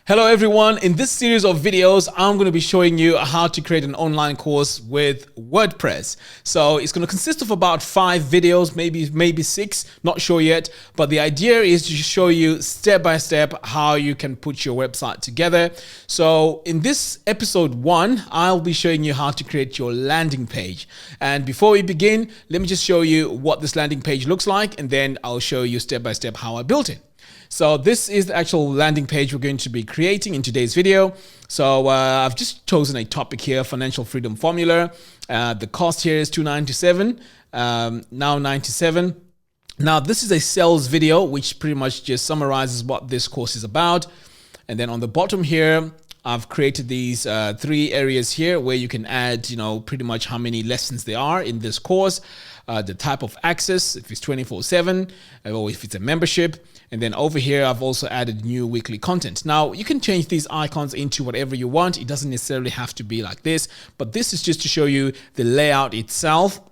Hello everyone, in this series of videos, I'm going to be showing you how to create an online course with WordPress. So it's going to consist of about 5 videos, maybe 6, not sure yet. But the idea is to show you step by step how you can put your website together. So in this episode 1, I'll be showing you how to create your landing page. And before we begin, let me just show you what this landing page looks like, and then I'll show you step by step how I built it. So this is the actual landing page we're going to be creating in today's video. So I've just chosen a topic here, financial freedom formula. The cost here is $297, now $97. Now this is a sales video, which pretty much just summarizes what this course is about. And then on the bottom here, I've created these 3 areas here where you can add, pretty much how many lessons there are in this course, the type of access, if it's 24/7, or if it's a membership. And then over here, I've also added new weekly content. Now, you can change these icons into whatever you want. It doesn't necessarily have to be like this, but this is just to show you the layout itself.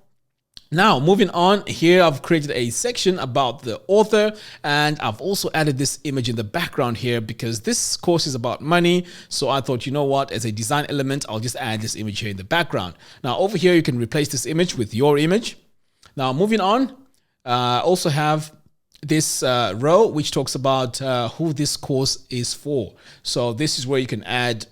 Now, moving on, here I've created a section about the author, and I've also added this image in the background here because this course is about money. So I thought, you know what, as a design element, I'll just add this image here in the background. Now, over here, you can replace this image with your image. Now, moving on, I also have this row which talks about who this course is for. So this is where you can add,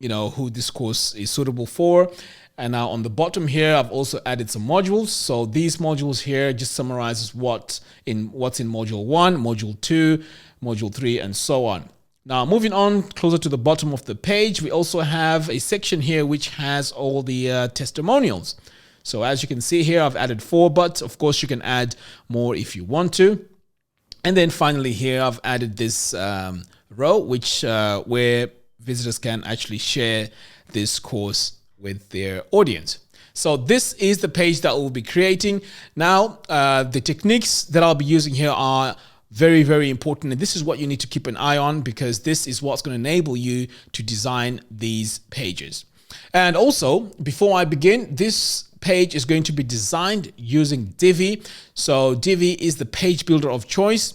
who this course is suitable for. And now on the bottom here, I've also added some modules. So these modules here just summarizes what's in module 1, module 2, module 3, and so on. Now moving on closer to the bottom of the page, we also have a section here which has all the testimonials. So as you can see here, I've added 4, but of course you can add more if you want to. And then finally here, I've added this row, which where visitors can actually share this course with their audience. So this is the page that we'll be creating. Now, the techniques that I'll be using here are very, very important. And this is what you need to keep an eye on because this is what's going to enable you to design these pages. And also, before I begin, this page is going to be designed using Divi. So Divi is the page builder of choice.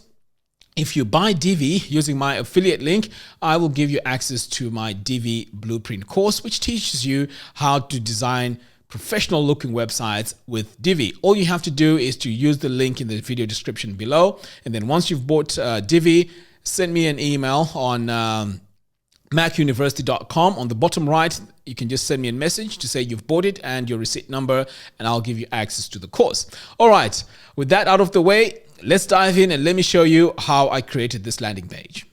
If you buy Divi using my affiliate link, I will give you access to my Divi Blueprint course, which teaches you how to design professional looking websites with Divi. All you have to do is to use the link in the video description below. And then once you've bought Divi, send me an email on macuniversity.com. On the bottom right, you can just send me a message to say you've bought it and your receipt number, and I'll give you access to the course. All right, with that out of the way, let's dive in and let me show you how I created this landing page.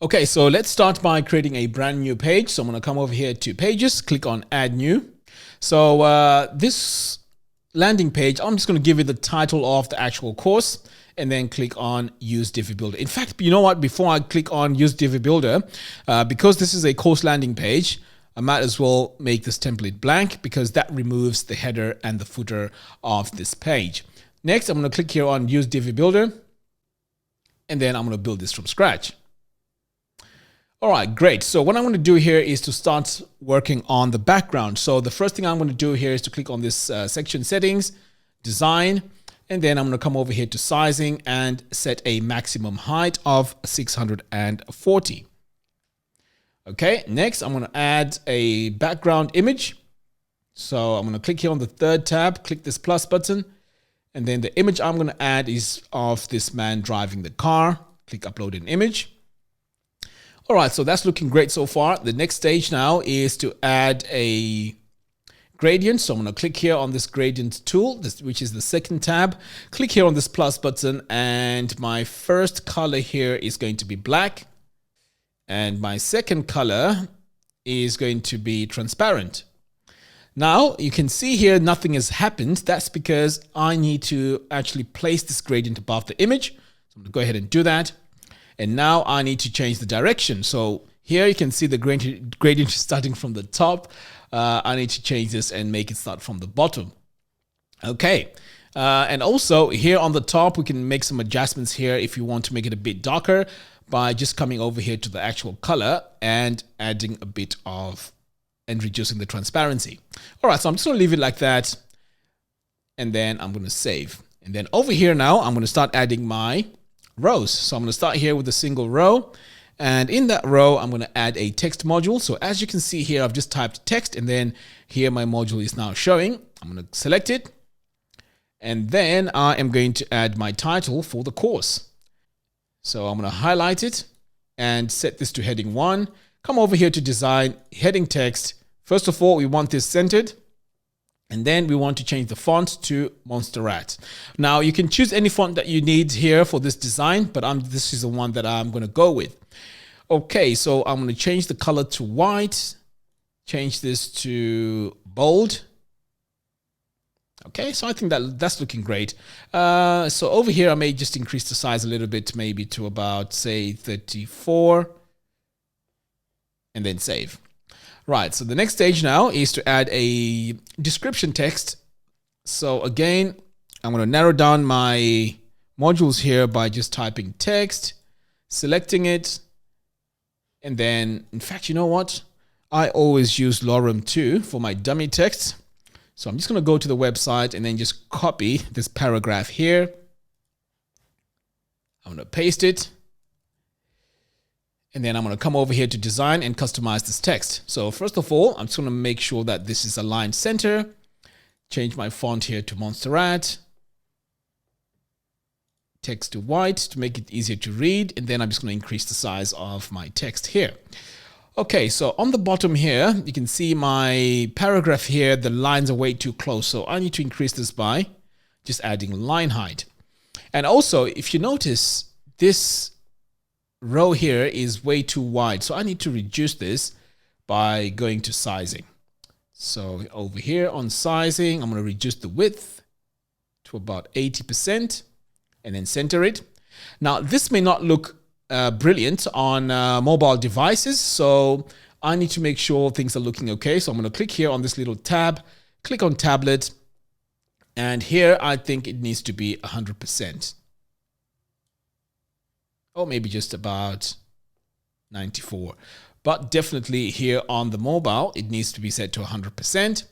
Okay, so let's start by creating a brand new page. So I'm going to come over here to pages, click on add new. So this landing page, I'm just going to give it the title of the actual course and then click on use Divi Builder. In fact, you know what? Before I click on use Divi Builder, because this is a course landing page, I might as well make this template blank because that removes the header and the footer of this page. Next, I'm going to click here on use Divi Builder, and then I'm going to build this from scratch. All right, great. So what I'm going to do here is to start working on the background. So the first thing I'm going to do here is to click on this section settings, design, and then I'm going to come over here to sizing and set a maximum height of 640. Okay, next I'm going to add a background image. So I'm going to click here on the 3rd tab, click this plus button. And then the image I'm going to add is of this man driving the car. Click upload an image. All right, so that's looking great so far. The next stage now is to add a gradient. So I'm going to click here on this gradient tool, which is the 2nd tab. Click here on this plus button, and my first color here is going to be black. And my second color is going to be transparent. Now you can see here nothing has happened. That's because I need to actually place this gradient above the image. So I'm going to go ahead and do that. And now I need to change the direction. So here you can see the gradient is starting from the top. I need to change this and make it start from the bottom. Okay. And also here on the top, we can make some adjustments here if you want to make it a bit darker by just coming over here to the actual color and adding a bit of and reducing the transparency. All right, so I'm just going to leave it like that. And then I'm going to save. And then over here now, I'm going to start adding my rows. So I'm going to start here with a single row. And in that row, I'm going to add a text module. So as you can see here, I've just typed text and then here my module is now showing. I'm going to select it. And then I am going to add my title for the course. So I'm going to highlight it and set this to heading 1. Come over here to design, heading text. First of all, we want this centered. And then we want to change the font to Montserrat. Now you can choose any font that you need here for this design, but this is the one that I'm going to go with. Okay, so I'm going to change the color to white, change this to bold. Okay, so I think that's looking great. So over here, I may just increase the size a little bit, maybe to about, say, 34, and then save. Right, so the next stage now is to add a description text. So again, I'm going to narrow down my modules here by just typing text, selecting it, and then, in fact, you know what? I always use Lorem 2 for my dummy text. So I'm just going to go to the website and then just copy this paragraph here. I'm going to paste it. And then I'm going to come over here to design and customize this text. So first of all, I'm just going to make sure that this is aligned center. Change my font here to Montserrat. Text to white to make it easier to read. And then I'm just going to increase the size of my text here. Okay, so on the bottom here, you can see my paragraph here. The lines are way too close. So I need to increase this by just adding line height. And also, if you notice, this row here is way too wide. So I need to reduce this by going to sizing. So over here on sizing, I'm going to reduce the width to about 80% and then center it. Now, this may not look brilliant on mobile devices. So I need to make sure things are looking okay. So I'm going to click here on this little tab, click on tablet. And here, I think it needs to be 100%. Or maybe just about 94. But definitely here on the mobile, it needs to be set to 100%.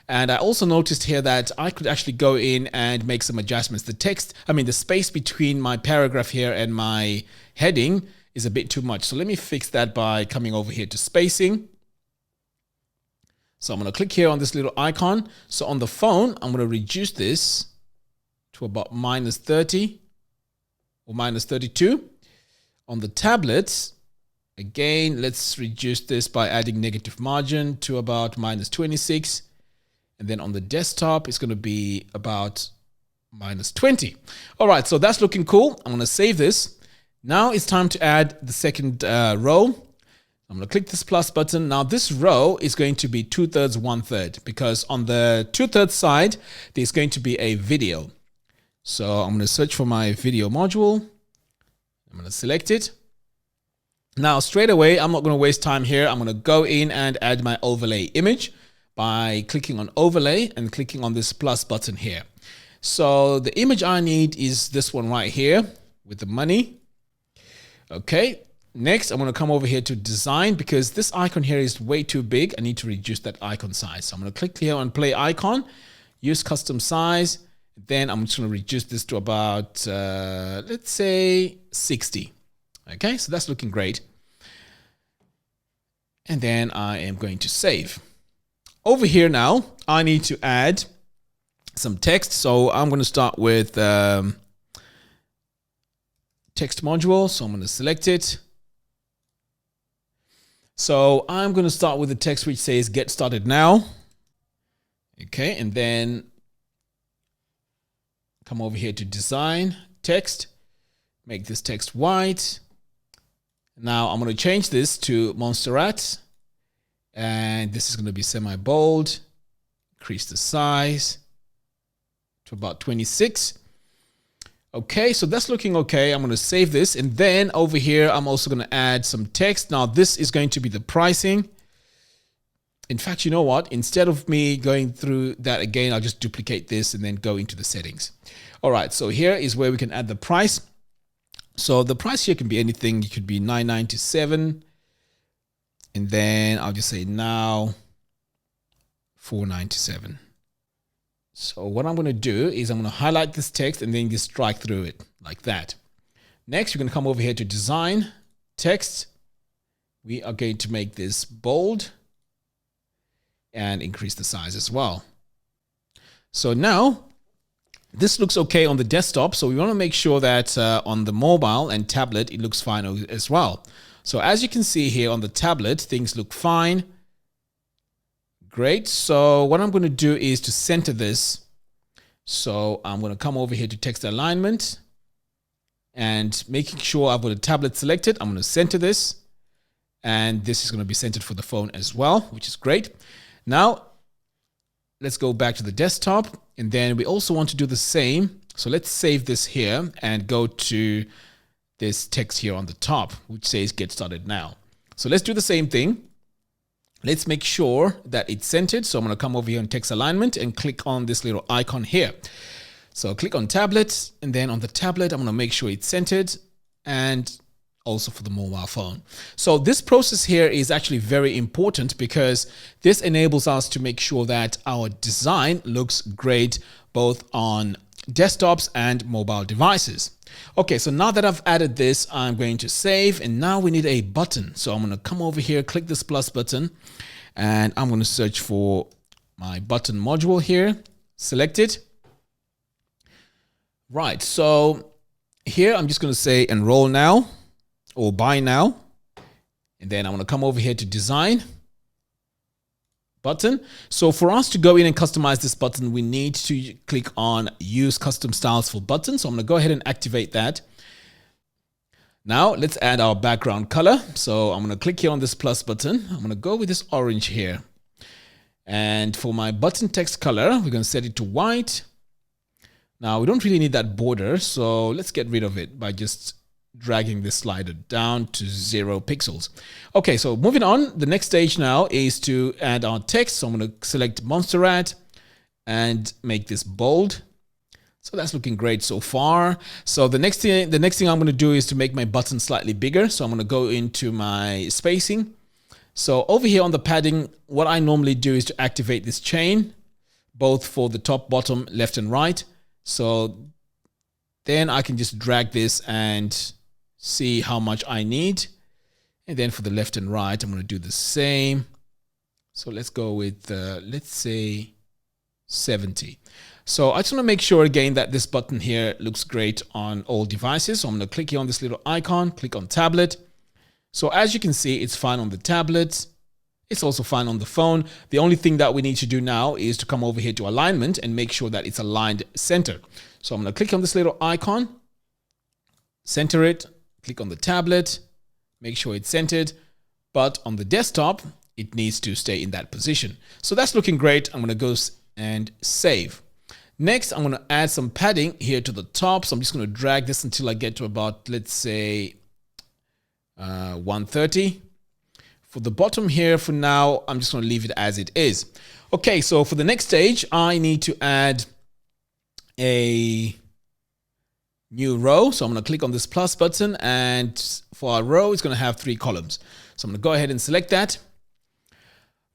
And I also noticed here that I could actually go in and make some adjustments. The space between my paragraph here and my heading is a bit too much. So let me fix that by coming over here to spacing. So I'm going to click here on this little icon. So on the phone, I'm going to reduce this to about -30. Or -32. On the tablets, again, let's reduce this by adding negative margin to about -26. And then on the desktop, it's going to be about -20. All right, so that's looking cool. I'm going to save this. Now it's time to add the second row. I'm going to click this plus button. Now this row is going to be 2/3, 1/3, because on the 2/3 side, there's going to be a video. So I'm going to search for my video module. I'm going to select it. Now, straight away, I'm not going to waste time here. I'm going to go in and add my overlay image by clicking on overlay and clicking on this plus button here. So the image I need is this one right here with the money. Okay. Next, I'm going to come over here to design because this icon here is way too big. I need to reduce that icon size. So I'm going to click here on play icon, use custom size. Then I'm just going to reduce this to about, let's say 60. Okay, so that's looking great. And then I am going to save. Over here now, I need to add some text. So I'm going to start with text module. So I'm going to select it. So I'm going to start with the text which says get started now. Okay, and then come over here to design text, make this text white. Now I'm going to change this to Montserrat, and this is going to be semi-bold, increase the size to about 26. Okay, so that's looking okay. I'm going to save this, and then over here, I'm also going to add some text. Now this is going to be the pricing. In fact, you know what? Instead of me going through that again, I'll just duplicate this and then go into the settings. All right, so here is where we can add the price. So the price here can be anything. It could be $9.97. And then I'll just say now $4.97. So what I'm going to do is I'm going to highlight this text and then just strike through it like that. Next, you're going to come over here to design, text, we are going to make this bold and increase the size as well. So now this looks okay on the desktop. So we want to make sure that on the mobile and tablet, it looks fine as well. So as you can see here on the tablet, things look fine. Great. So what I'm going to do is to center this. So I'm going to come over here to text alignment and making sure I've got the tablet selected. I'm going to center this, and this is going to be centered for the phone as well, which is great. Now let's go back to the desktop, and then we also want to do the same. So let's save this here and go to this text here on the top, which says get started now. So let's do the same thing. Let's make sure that it's centered. So I'm going to come over here on text alignment and click on this little icon here. So click on tablet, and then on the tablet, I'm going to make sure it's centered, and also for the mobile phone. So this process here is actually very important because this enables us to make sure that our design looks great both on desktops and mobile devices. Okay, so now that I've added this, I'm going to save, and now we need a button. So I'm going to come over here, click this plus button, and I'm going to search for my button module here, select it. Right, so here I'm just going to say enroll now or buy now, and then I'm going to come over here to design button. So for us to go in and customize this button, we need to click on use custom styles for buttons. So I'm going to go ahead and activate that. Now let's add our background color. So I'm going to click here on this plus button. I'm going to go with this orange here. And for my button text color, we're going to set it to white. Now we don't really need that border, so let's get rid of it by just dragging this slider down to 0 pixels. Okay, so moving on, the next stage now is to add our text. So I'm going to select Montserrat and make this bold. So that's looking great so far. So the next thing I'm going to do is to make my button slightly bigger. So I'm going to go into my spacing. So over here on the padding, what I normally do is to activate this chain, both for the top, bottom, left, and right. So then I can just drag this and see how much I need. And then for the left and right, I'm going to do the same. So let's go with, let's say 70. So I just want to make sure again that this button here looks great on all devices. So I'm going to click here on this little icon, click on tablet. So as you can see, it's fine on the tablet. It's also fine on the phone. The only thing that we need to do now is to come over here to alignment and make sure that it's aligned center. So I'm going to click on this little icon, center it, click on the tablet, make sure it's centered, but on the desktop, it needs to stay in that position. So that's looking great. I'm going to go and save. Next, I'm going to add some padding here to the top. So I'm just going to drag this until I get to about, let's say, 130. For the bottom here, for now, I'm just going to leave it as it is. Okay, so for the next stage, I need to add a new row. So I'm going to click on this plus button, and for our row, it's going to have 3 columns. So I'm going to go ahead and select that.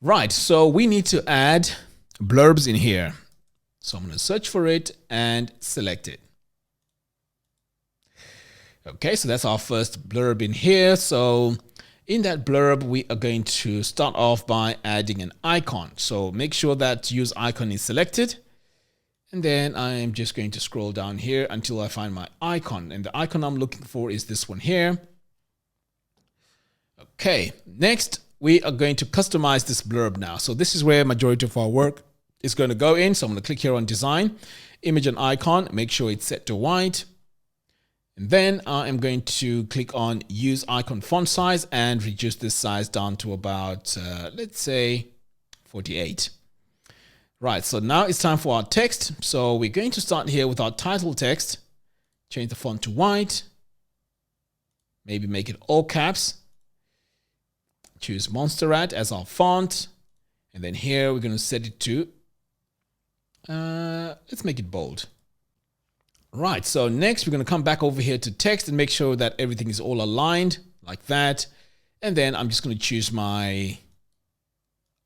Right, so we need to add blurbs in here. So I'm going to search for it and select it. Okay, so that's our first blurb in here. So in that blurb, we are going to start off by adding an icon. So make sure that use icon is selected. And then I am just going to scroll down here until I find my icon. And the icon I'm looking for is this one here. Okay, next we are going to customize this blurb now. So this is where majority of our work is going to go in. So I'm going to click here on design, image and icon, make sure it's set to white. And then I am going to click on use icon font size and reduce this size down to about, let's say 48. Right, so now it's time for our text. So we're going to start here with our title text, change the font to white, maybe make it all caps, choose Montserrat as our font. And then here we're going to set it to, let's make it bold. Right, so next we're going to come back over here to text and make sure that everything is all aligned like that. And then I'm just going to choose my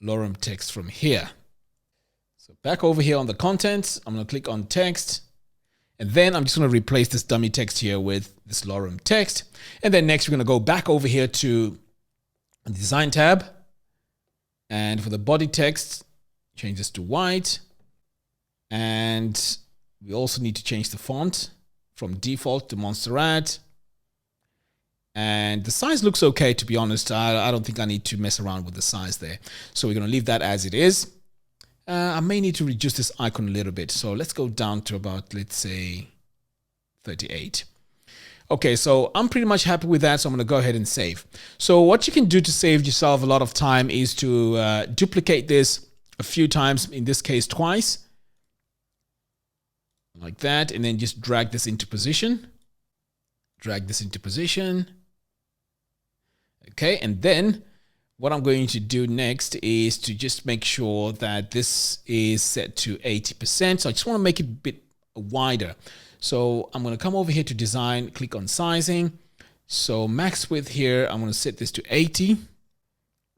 lorem text from here. So back over here on the contents, I'm going to click on text. And then I'm just going to replace this dummy text here with this lorem text. And then next, we're going to go back over here to the design tab. And for the body text, change this to white. And we also need to change the font from default to Montserrat. And the size looks okay, to be honest. I don't think I need to mess around with the size there. So we're going to leave that as it is. I may need to reduce this icon a little bit. So let's go down to about, let's say, 38. Okay, so I'm pretty much happy with that. So I'm going to go ahead and save. So what you can do to save yourself a lot of time is to duplicate this a few times, in this case, twice. Like that. And then just drag this into position. Drag this into position. Okay, and then what I'm going to do next is to just make sure that this is set to 80%. So I just want to make it a bit wider. So I'm going to come over here to design, click on sizing. So max width here, I'm going to set this to 80.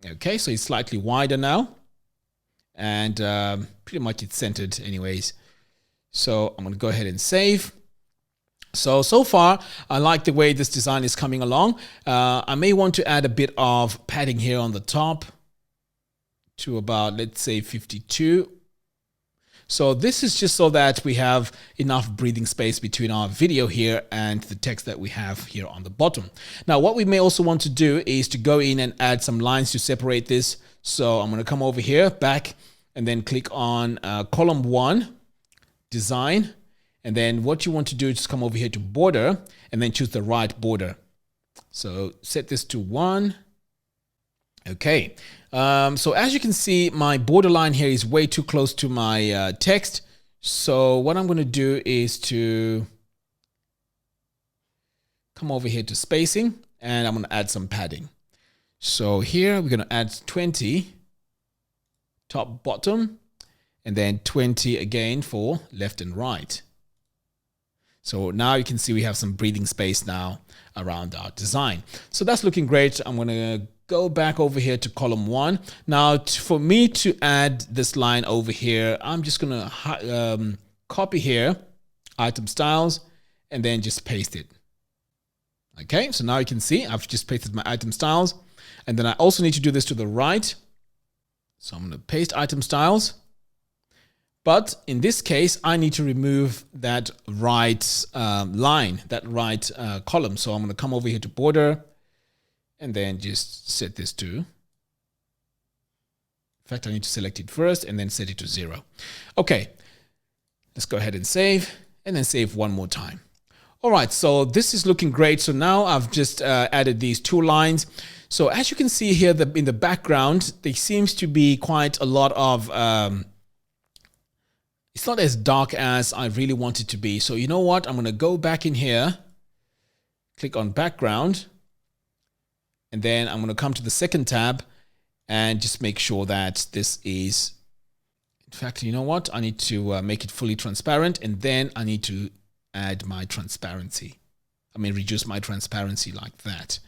Okay, so it's slightly wider now. And pretty much it's centered anyways. So I'm going to go ahead and save. So far, I like the way this design is coming along. I may want to add a bit of padding here on the top to about, let's say, 52. So this is just so that we have enough breathing space between our video here and the text that we have here on the bottom. Now, what we may also want to do is to go in and add some lines to separate this. So I'm going to come over here, back, and then click on column 1, design. And then what you want to do is just come over here to border and then choose the right border. So set this to 1. Okay. So as you can see, my borderline here is way too close to my text. So what I'm going to do is to come over here to spacing, and I'm going to add some padding. So here we're going to add 20 top, bottom, and then 20 again for left and right. So now you can see we have some breathing space now around our design. So that's looking great. I'm going to go back over here to column 1. Now, for me to add this line over here, I'm just going to copy here, item styles, and then just paste it. Okay, so now you can see I've just pasted my item styles. And then I also need to do this to the right. So I'm going to paste item styles. But in this case, I need to remove that right line, that right column. So I'm going to come over here to border and then just set this to, in fact, I need to select it first and then set it to 0. Okay, let's go ahead and save, and then save one more time. All right, so this is looking great. So now I've just added these 2 lines. So as you can see here, in the background, there seems to be quite a lot of it's not as dark as I really want it to be. So you know what? I'm going to go back in here, click on background, and then I'm going to come to the second tab and just make sure that this is, in fact, you know what? I need to make it fully transparent, and then I need to add my transparency. Reduce my transparency like that,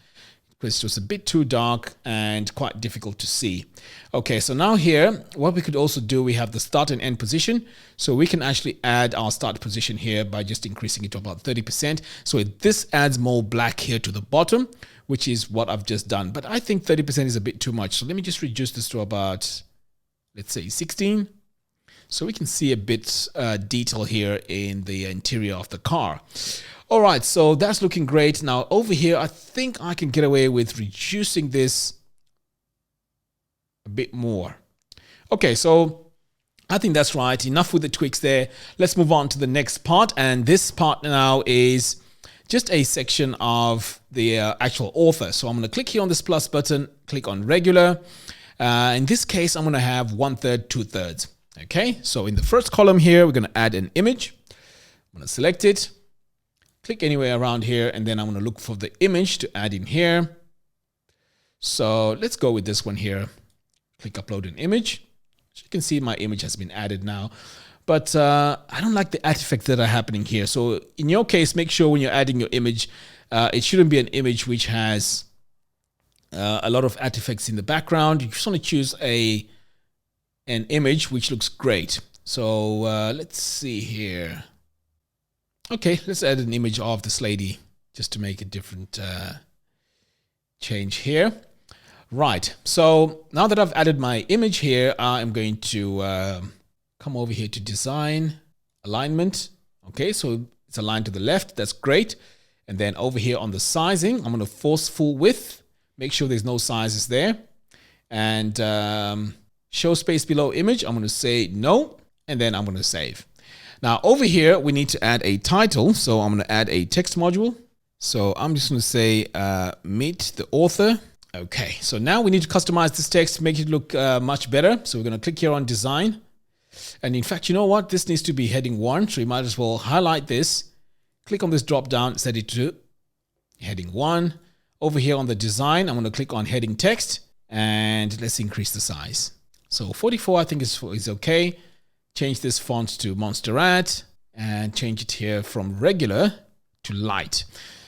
because it was a bit too dark and quite difficult to see. Okay, so now here, what we could also do, we have the start and end position. So we can actually add our start position here by just increasing it to about 30%. So this adds more black here to the bottom, which is what I've just done. But I think 30% is a bit too much. So let me just reduce this to about, let's say 16. So we can see a bit detail here in the interior of the car. All right, so that's looking great. Now over here, I think I can get away with reducing this a bit more. Okay, so I think that's right. Enough with the tweaks there. Let's move on to the next part. And this part now is just a section of the actual author. So I'm going to click here on this plus button, click on regular. In this case, I'm going to have 1/3, 2/3. Okay, so in the first column here, we're going to add an image. I'm going to select it. Click anywhere around here, and then I'm going to look for the image to add in here. So let's go with this one here. Click upload an image. So you can see my image has been added now, but I don't like the artifacts that are happening here. So in your case, make sure when you're adding your image, it shouldn't be an image which has a lot of artifacts in the background. You just want to choose an image which looks great. So let's see here. Okay, let's add an image of this lady just to make a different change here. Right, so now that I've added my image here, I'm going to come over here to design, alignment. Okay, so it's aligned to the left, that's great. And then over here on the sizing, I'm going to force full width, make sure there's no sizes there. And show space below image, I'm going to say no, and then I'm going to save. Now over here, we need to add a title. So I'm going to add a text module. So I'm just going to say meet the author. Okay, so now we need to customize this text, make it look much better. So we're going to click here on design. And in fact, you know what? This needs to be heading 1. So you might as well highlight this. Click on this drop down, set it to heading 1. Over here on the design, I'm going to click on heading text and let's increase the size. So 44, I think is okay. Change this font to Monsterrat and change it here from regular to light.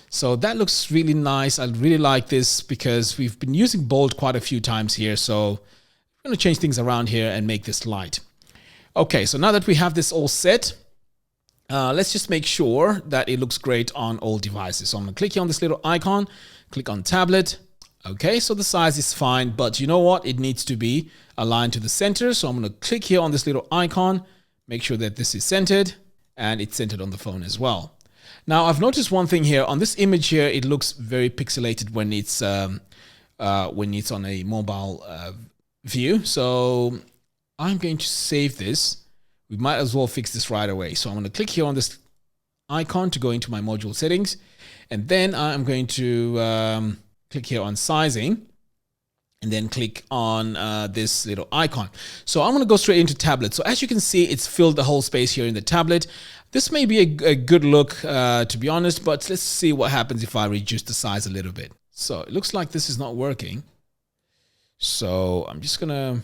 So that looks really nice. I really like this because we've been using bold quite a few times here. So I'm going to change things around here and make this light. Okay, so now that we have this all set, let's just make sure that it looks great on all devices. So I'm going to click here on this little icon, click on tablet. Okay, so the size is fine, but you know what? It needs to be aligned to the center. So I'm going to click here on this little icon, make sure that this is centered and it's centered on the phone as well. Now I've noticed one thing here on this image here, it looks very pixelated when it's on a mobile view. So I'm going to save this. We might as well fix this right away. So I'm going to click here on this icon to go into my module settings. And then I'm going to click here on sizing and then click on this little icon. So I'm going to go straight into tablet. So as you can see, it's filled the whole space here in the tablet. This may be a good look, to be honest, but let's see what happens if I reduce the size a little bit. So it looks like this is not working. So I'm just going to,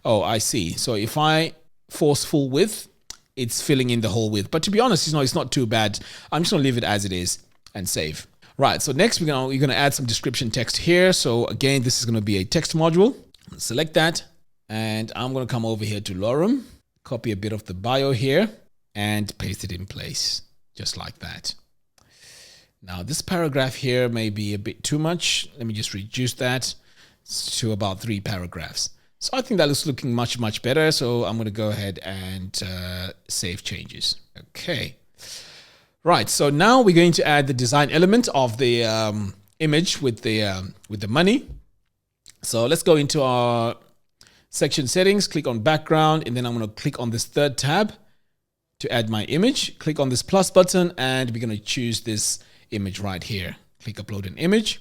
oh, I see. So if I force full width, it's filling in the whole width. But to be honest, it's not too bad. I'm just going to leave it as it is and save. Right, so next we're going to add some description text here. So again, this is going to be a text module. Select that, and I'm going to come over here to Lorem, copy a bit of the bio here, and paste it in place, just like that. Now this paragraph here may be a bit too much. Let me just reduce that to about 3 paragraphs. So I think that is looking much, much better. So I'm going to go ahead and save changes. Okay. Right, so now we're going to add the design element of the image with the money. So let's go into our section settings, click on background, and then I'm going to click on this third tab to add my image. Click on this plus button, and we're going to choose this image right here. Click upload an image.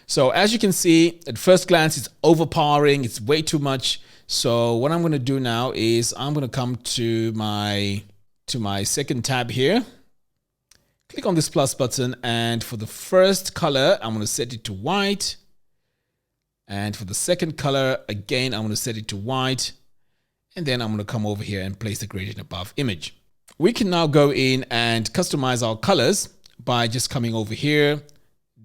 So as you can see, at first glance, it's overpowering. It's way too much. So what I'm going to do now is I'm going to come to my second tab here. Click on this plus button, and for the first color, I'm going to set it to white. And for the second color, again, I'm going to set it to white. And then I'm going to come over here and place the gradient above image. We can now go in and customize our colors by just coming over here,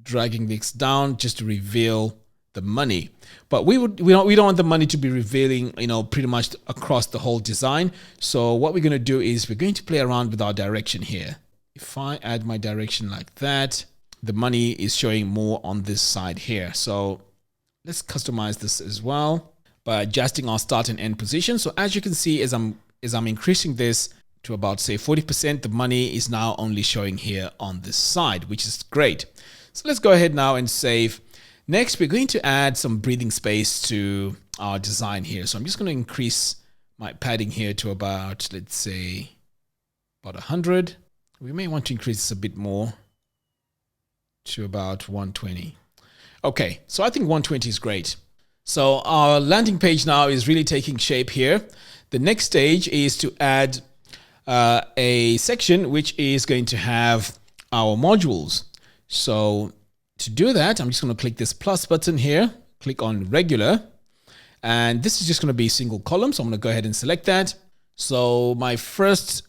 dragging this down just to reveal the money. But we don't want the money to be revealing, pretty much across the whole design. So what we're going to do is we're going to play around with our direction here. If I add my direction like that, the money is showing more on this side here. So let's customize this as well by adjusting our start and end position. So as you can see, as I'm increasing this to about say 40%, the money is now only showing here on this side, which is great. So let's go ahead now and save. Next, we're going to add some breathing space to our design here. So I'm just going to increase my padding here to about, let's say, about 100. We may want to increase this a bit more to about 120. Okay, so I think 120 is great. So our landing page now is really taking shape here. The next stage is to add a section which is going to have our modules. So to do that, I'm just going to click this plus button here, click on regular, and this is just going to be single column. So I'm going to go ahead and select that. So my first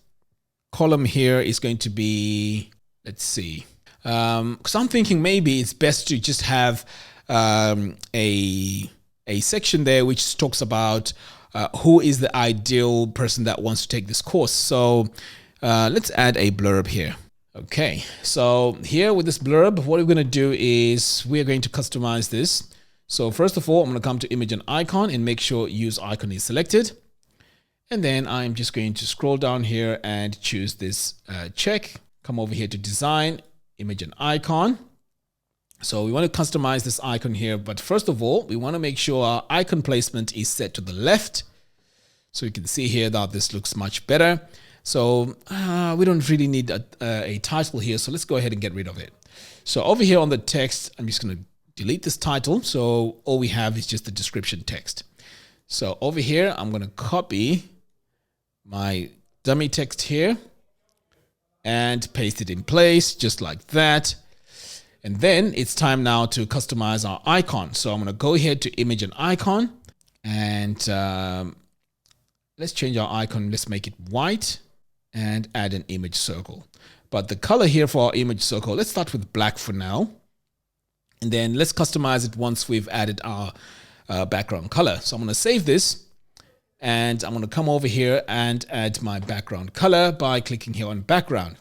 column here is going to be, let's see, because I'm thinking maybe it's best to just have a section there which talks about who is the ideal person that wants to take this course. So let's add a blurb here. Okay, so here with this blurb, what we're going to do is we're going to customize this. So first of all, I'm going to come to image and icon and make sure use icon is selected. And then I'm just going to scroll down here and choose this check. Come over here to design, image and icon. So we want to customize this icon here. But first of all, we want to make sure our icon placement is set to the left. So you can see here that this looks much better. So we don't really need a title here. So let's go ahead and get rid of it. So over here on the text, I'm just going to delete this title. So all we have is just the description text. So over here, I'm going to copy my dummy text here and paste it in place just like that. And then it's time now to customize our icon. So I'm going to go here to image and icon and let's change our icon. Let's make it white and add an image circle. But the color here for our image circle, let's start with black for now. And then let's customize it once we've added our background color. So I'm going to save this and I'm going to come over here and add my background color by clicking here on background.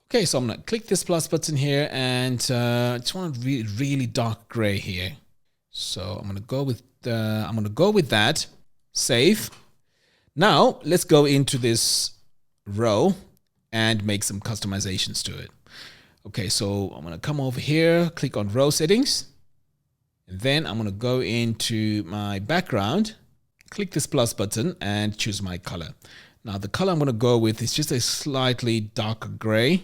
Okay, so I'm going to click this plus button here and just want a really dark gray here. So I'm going to go with that. Save. Now let's go into this row and make some customizations to it. Okay, so I'm going to come over here, click on row settings, and then I'm going to go into my background, click this plus button and choose my color. Now the color I'm going to go with is just a slightly darker gray.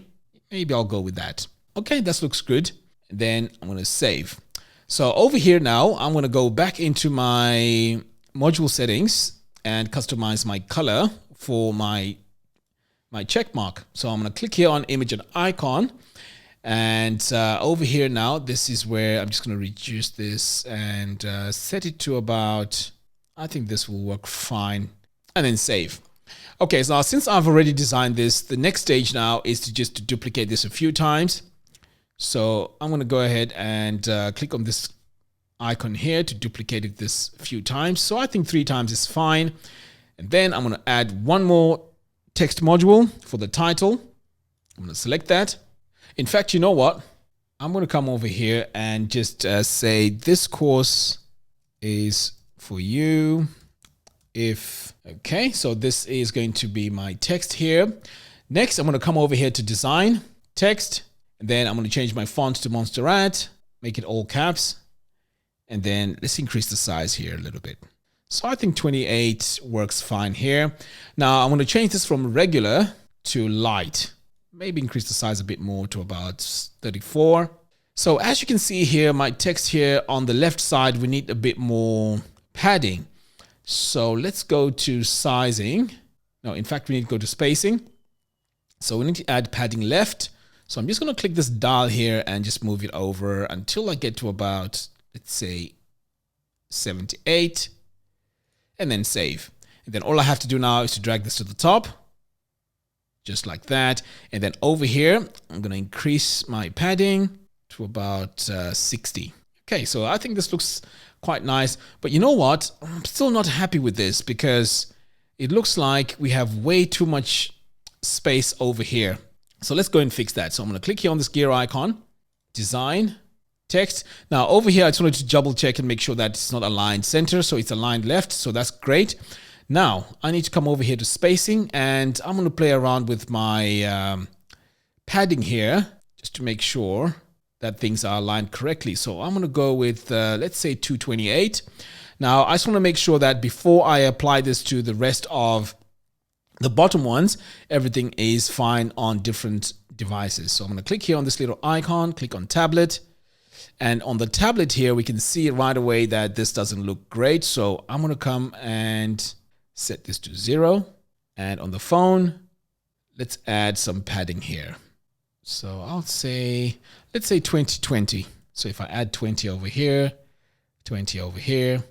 Maybe I'll go with that. Okay, that looks good. And then I'm going to save. So over here now, I'm going to go back into my module settings and customize my color for my check mark. So I'm going to click here on image and icon. And over here now, this is where I'm just going to reduce this and set it to about, I think this will work fine, and then save. Okay, so now since I've already designed this, the next stage now is to just duplicate this a few times. So I'm going to go ahead and click on this icon here to duplicate this a few times. So I think 3 times is fine. And then I'm going to add one more text module for the title. I'm going to select that. In fact, you know what? I'm going to come over here and just say this course is for you if, okay, so this is going to be my text here. Next, I'm going to come over here to design, text, and then I'm going to change my font to Montserrat, make it all caps, and then let's increase the size here a little bit. So I think 28 works fine here. Now I'm going to change this from regular to light. Maybe increase the size a bit more to about 34. So as you can see here, my text here on the left side, we need a bit more padding. So let's go to sizing. No, in fact, we need to go to spacing. So we need to add padding left. So I'm just going to click this dial here and just move it over until I get to about, let's say, 78, and then save. And then all I have to do now is to drag this to the top, just like that. And then over here, I'm going to increase my padding to about 60. Okay, so I think this looks quite nice. But you know what? I'm still not happy with this because it looks like we have way too much space over here. So let's go and fix that. So I'm going to click here on this gear icon, design, text. Now over here, I just wanted to double check and make sure that it's not aligned center. So it's aligned left. So that's great. Now I need to come over here to spacing and I'm going to play around with my padding here just to make sure that things are aligned correctly. So I'm going to go with, let's say 228. Now I just want to make sure that before I apply this to the rest of the bottom ones, everything is fine on different devices. So I'm going to click here on this little icon, click on tablet. And on the tablet here, we can see right away that this doesn't look great. So I'm going to come and set this to 0. And on the phone, let's add some padding here. So I'll say, let's say 2020. So if I add 20 over here, 20 over here,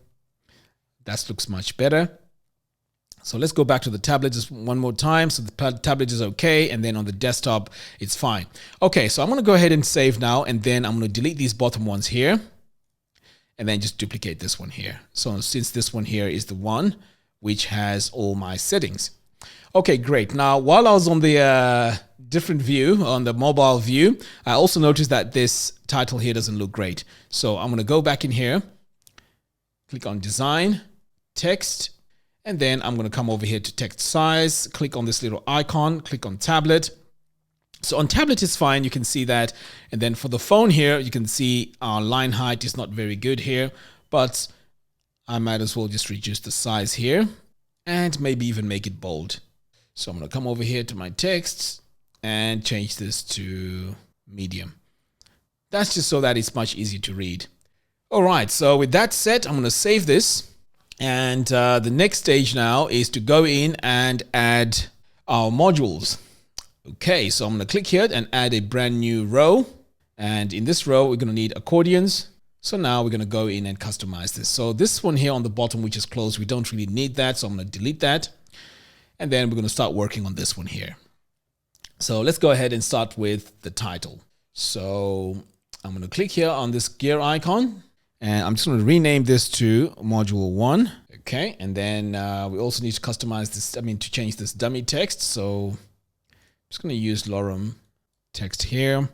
that looks much better. So let's go back to the tablet just one more time. So the tablet is okay. And then on the desktop, it's fine. Okay, so I'm going to go ahead and save now. And then I'm going to delete these bottom ones here. And then just duplicate this one here. So since this one here is the one which has all my settings. Okay, great. Now, while I was on the different view, on the mobile view, I also noticed that this title here doesn't look great. So I'm going to go back in here, click on design, text, and then I'm going to come over here to text size, click on this little icon, click on tablet. So on tablet is fine, you can see that. And then for the phone here, you can see our line height is not very good here, but I might as well just reduce the size here and maybe even make it bold. So I'm going to come over here to my texts and change this to medium. That's just so that it's much easier to read. All right, so with that said, I'm going to save this. And the next stage now is to go in and add our modules. Okay, so I'm going to click here and add a brand new row. And in this row, we're going to need accordions. So now we're going to go in and customize this. So this one here on the bottom, which is closed, we don't really need that. So I'm going to delete that. And then we're going to start working on this one here. So let's go ahead and start with the title. So I'm going to click here on this gear icon. And I'm just going to rename this to module 1. Okay, and then we also need to customize this, to change this dummy text. So I'm just going to use lorem text here.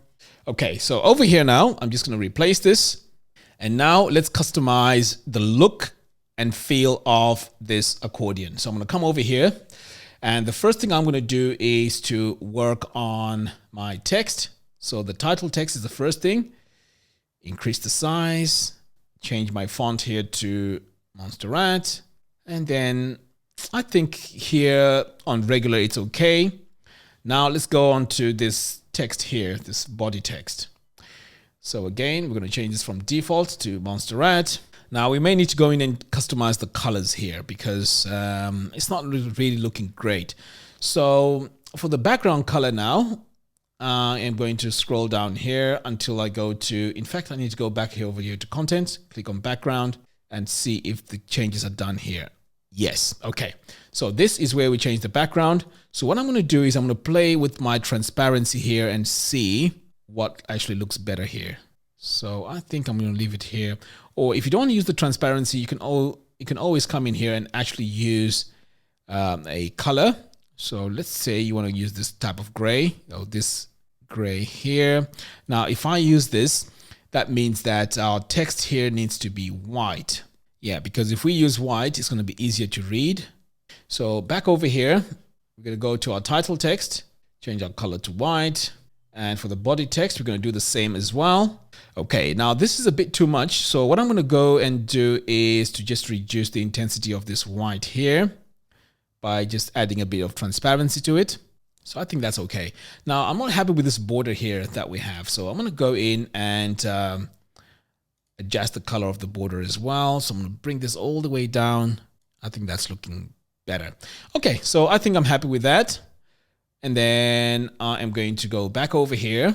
Okay, so over here now, I'm just going to replace this. And now let's customize the look and feel of this accordion. So I'm going to come over here. And the first thing I'm going to do is to work on my text. So the title text is the first thing. Increase the size. Change my font here to Montserrat. And then I think here on regular, it's okay. Now let's go on to this text here, this body text. So again, we're going to change this from default to Montserrat. Now we may need to go in and customize the colors here because it's not really looking great. So for the background color now, I'm going to scroll down here until I go to, in fact, I need to go back here over here to content, click on background and see if the changes are done here. Yes. Okay. So this is where we change the background. So what I'm going to do is I'm going to play with my transparency here and see what actually looks better here. So I think I'm going to leave it here. Or if you don't want to use the transparency, you can always come in here and actually use a color. So let's say you want to use this type of gray, this gray here. Now, if I use this, that means that our text here needs to be white. Yeah, because if we use white, it's going to be easier to read. So back over here, we're going to go to our title text, change our color to white. And for the body text, we're going to do the same as well. Okay, now this is a bit too much. So what I'm going to go and do is to just reduce the intensity of this white here by just adding a bit of transparency to it. So I think that's okay. Now I'm not happy with this border here that we have. So I'm going to go in and adjust the color of the border as well. So I'm going to bring this all the way down. I think that's looking better. Okay, so I think I'm happy with that. And then I'm going to go back over here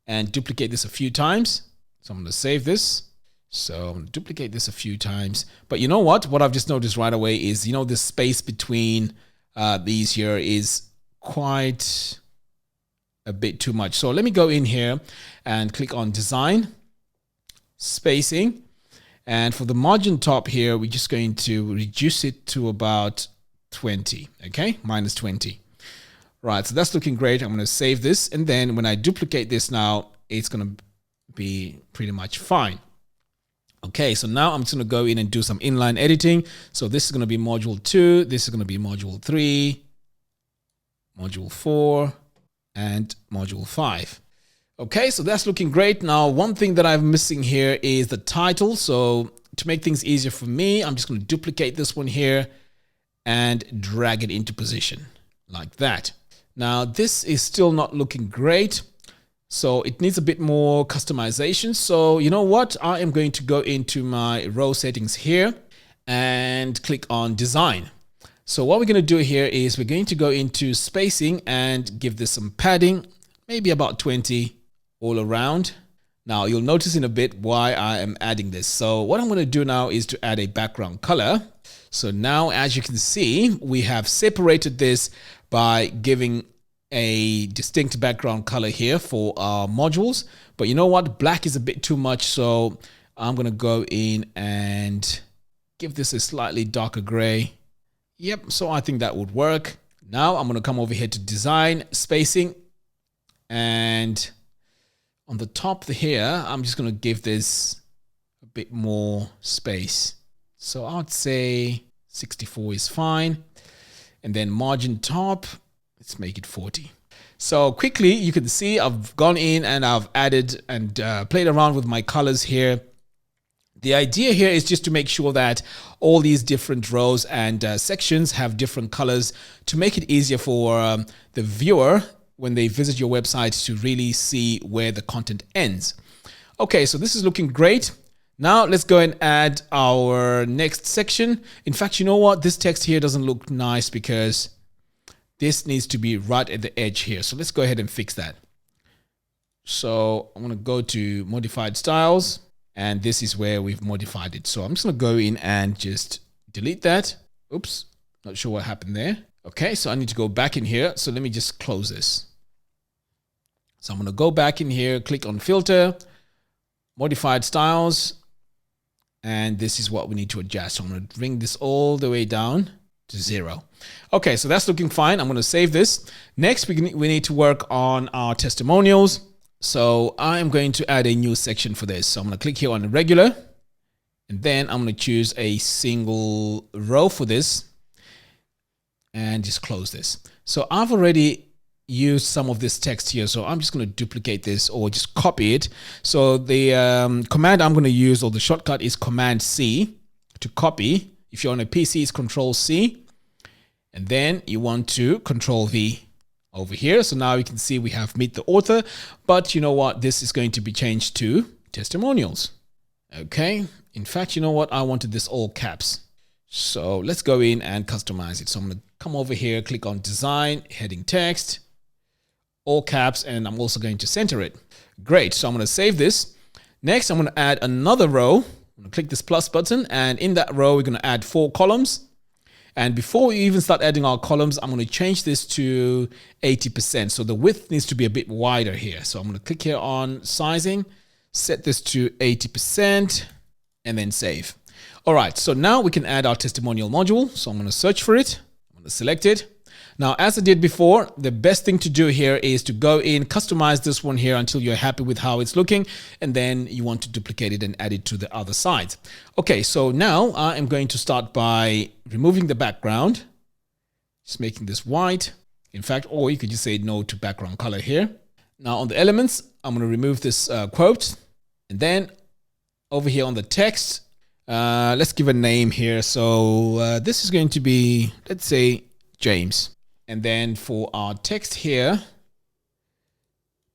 and duplicate this a few times. So I'm going to save this. So I'm going to duplicate this a few times. But you know what? What I've just noticed right away is, the space between these here is quite a bit too much. So let me go in here and click on design, spacing. And for the margin top here, we're just going to reduce it to about 20. Okay, minus 20. Right, so that's looking great. I'm going to save this. And then when I duplicate this now, it's going to be pretty much fine. Okay, so now I'm just going to go in and do some inline editing. So this is going to be module 2. This is going to be module 3, module 4, and module 5. Okay, so that's looking great. Now, one thing that I'm missing here is the title. So to make things easier for me, I'm just going to duplicate this one here and drag it into position like that. Now, this is still not looking great. So it needs a bit more customization. So you know what? I am going to go into my row settings here and click on design. So what we're going to do here is we're going to go into spacing and give this some padding, maybe about 20 all around. Now you'll notice in a bit why I am adding this. So what I'm going to do now is to add a background color. So now, as you can see, we have separated this by giving a distinct background color here for our modules. But you know what? Black is a bit too much. So I'm going to go in and give this a slightly darker gray. Yep. So I think that would work. Now I'm going to come over here to design, spacing, And on the top here, I'm just going to give this a bit more space. So I'd say 64 is fine. And then margin top, let's make it 40. So quickly, you can see I've gone in and I've added and played around with my colors here. The idea here is just to make sure that all these different rows and sections have different colors to make it easier for the viewer when they visit your website to really see where the content ends. Okay, so this is looking great. Now let's go and add our next section. In fact, you know what? This text here doesn't look nice because this needs to be right at the edge here. So let's go ahead and fix that. So I'm going to go to modified styles. And this is where we've modified it. So I'm just going to go in and just delete that. Oops, not sure what happened there. Okay, so I need to go back in here. So let me just close this. So I'm going to go back in here, click on filter, modified styles. And this is what we need to adjust. So I'm going to bring this all the way down to 0. Okay, so that's looking fine. I'm going to save this. Next, we need to work on our testimonials. So I'm going to add a new section for this. So I'm going to click here on the regular, and then I'm going to choose a single row for this and just close this. So I've already used some of this text here. So I'm just going to duplicate this or just copy it. So the command I'm going to use, or the shortcut, is Command C to copy. If you're on a PC, it's Control C, and then you want to Control V over here. So now you can see we have meet the author, but you know what? This is going to be changed to testimonials. Okay. In fact, you know what? I wanted this all caps. So let's go in and customize it. So I'm going to come over here, click on design, heading text, all caps, and I'm also going to center it. Great. So I'm going to save this. Next, I'm going to add another row. I'm going to click this plus button, and in that row, we're going to add 4 columns. And before we even start adding our columns, I'm going to change this to 80%. So the width needs to be a bit wider here. So I'm going to click here on sizing, set this to 80%, and then save. All right, so now we can add our testimonial module. So I'm going to search for it. I'm going to select it. Now, as I did before, the best thing to do here is to go in, customize this one here until you're happy with how it's looking, and then you want to duplicate it and add it to the other side. Okay, so now I am going to start by removing the background, just making this white. In fact, or you could just say no to background color here. Now on the elements, I'm going to remove this quote, and then over here on the text, let's give a name here. So this is going to be, let's say, James. And then for our text here,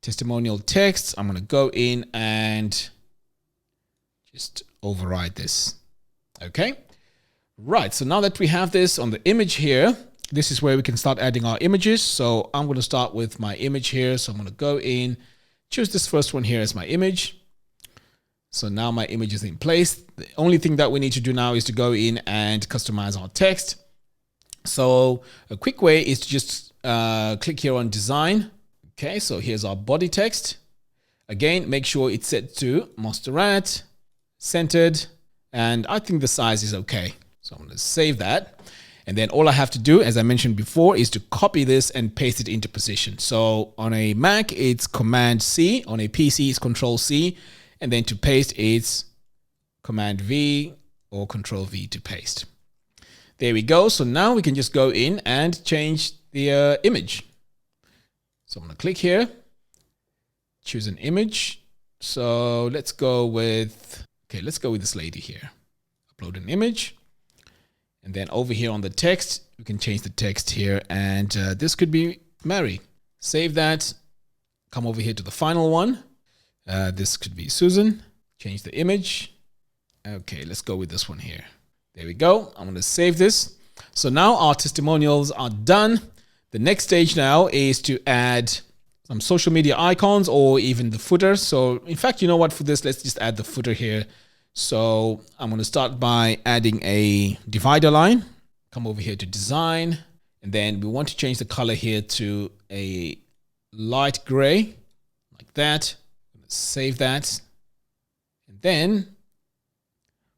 testimonial text, I'm going to go in and just override this. Okay. Right. So now that we have this on the image here, this is where we can start adding our images. So I'm going to start with my image here. So I'm going to go in, choose this first one here as my image. So now my image is in place. The only thing that we need to do now is to go in and customize our text. So a quick way is to just click here on design. Okay, so here's our body text. Again, make sure it's set to Monsterrat, centered, and I think the size is okay. So I'm going to save that. And then all I have to do, as I mentioned before, is to copy this and paste it into position. So on a Mac, it's Command C. On a PC, it's Control C. And then to paste, it's Command V or Control V to paste. There we go. So now we can just go in and change the image. So I'm going to click here, choose an image. So let's go with, okay, let's go with this lady here. Upload an image. And then over here on the text, we can change the text here. And this could be Mary. Save that. Come over here to the final one. This could be Susan. Change the image. Okay, let's go with this one here. There we go. I'm going to save this. So now our testimonials are done. The next stage now is to add some social media icons or even the footer. So in fact, you know what, for this, let's just add the footer here. So I'm going to start by adding a divider line. Come over here to design. And then we want to change the color here to a light gray, like that. Save that. And then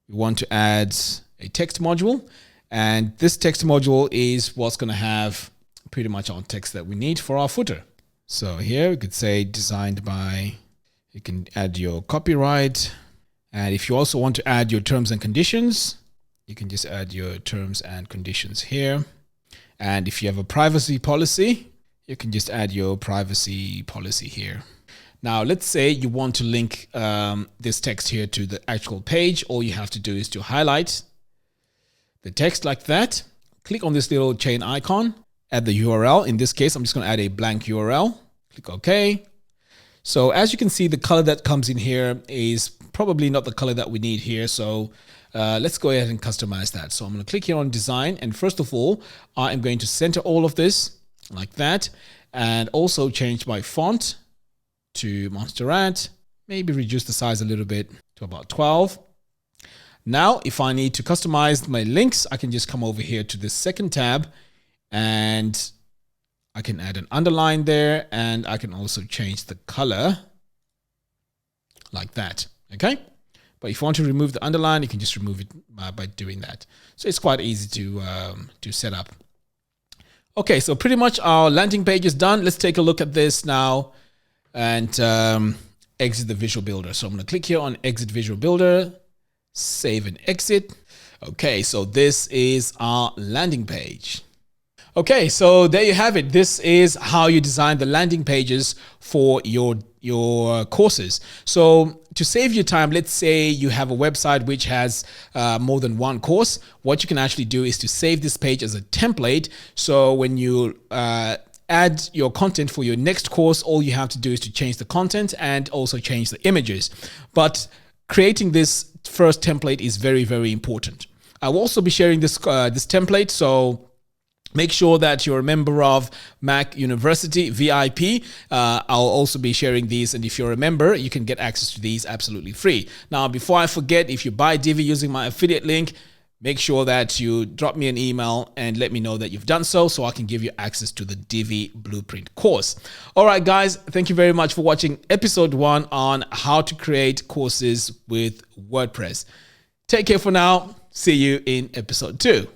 we want to add a text module, and this text module is what's going to have pretty much our text that we need for our footer. So here we could say designed by, you can add your copyright. And if you also want to add your terms and conditions, you can just add your terms and conditions here. And if you have a privacy policy, you can just add your privacy policy here. Now, let's say you want to link this text here to the actual page. All you have to do is to highlight the text like that. Click on this little chain icon, add the URL. In this case, I'm just going to add a blank URL. Click OK. So as you can see, the color that comes in here is probably not the color that we need here. So let's go ahead and customize that. So I'm going to click here on design. And first of all, I am going to center all of this like that. And also change my font to Montserrat. Maybe reduce the size a little bit to about 12. Now, if I need to customize my links, I can just come over here to this second tab and I can add an underline there, and I can also change the color like that. Okay. But if you want to remove the underline, you can just remove it by doing that. So it's quite easy to set up. Okay. So pretty much our landing page is done. Let's take a look at this now and exit the Visual Builder. So I'm going to click here on Exit Visual Builder, save and exit. Okay. So this is our landing page. Okay, so there you have it. This is how you design the landing pages for your courses. So to save your time, let's say you have a website which has more than one course. What you can actually do is to save this page as a template. So when you add your content for your next course, all you have to do is to change the content and also change the images. But creating this first template is very, very important. I will also be sharing this template. So make sure that you're a member of Mac University VIP. I'll also be sharing these. And if you're a member, you can get access to these absolutely free. Now, before I forget, if you buy Divi using my affiliate link, make sure that you drop me an email and let me know that you've done so I can give you access to the Divi Blueprint course. All right, guys, thank you very much for watching episode 1 on how to create courses with WordPress. Take care for now. See you in episode 2.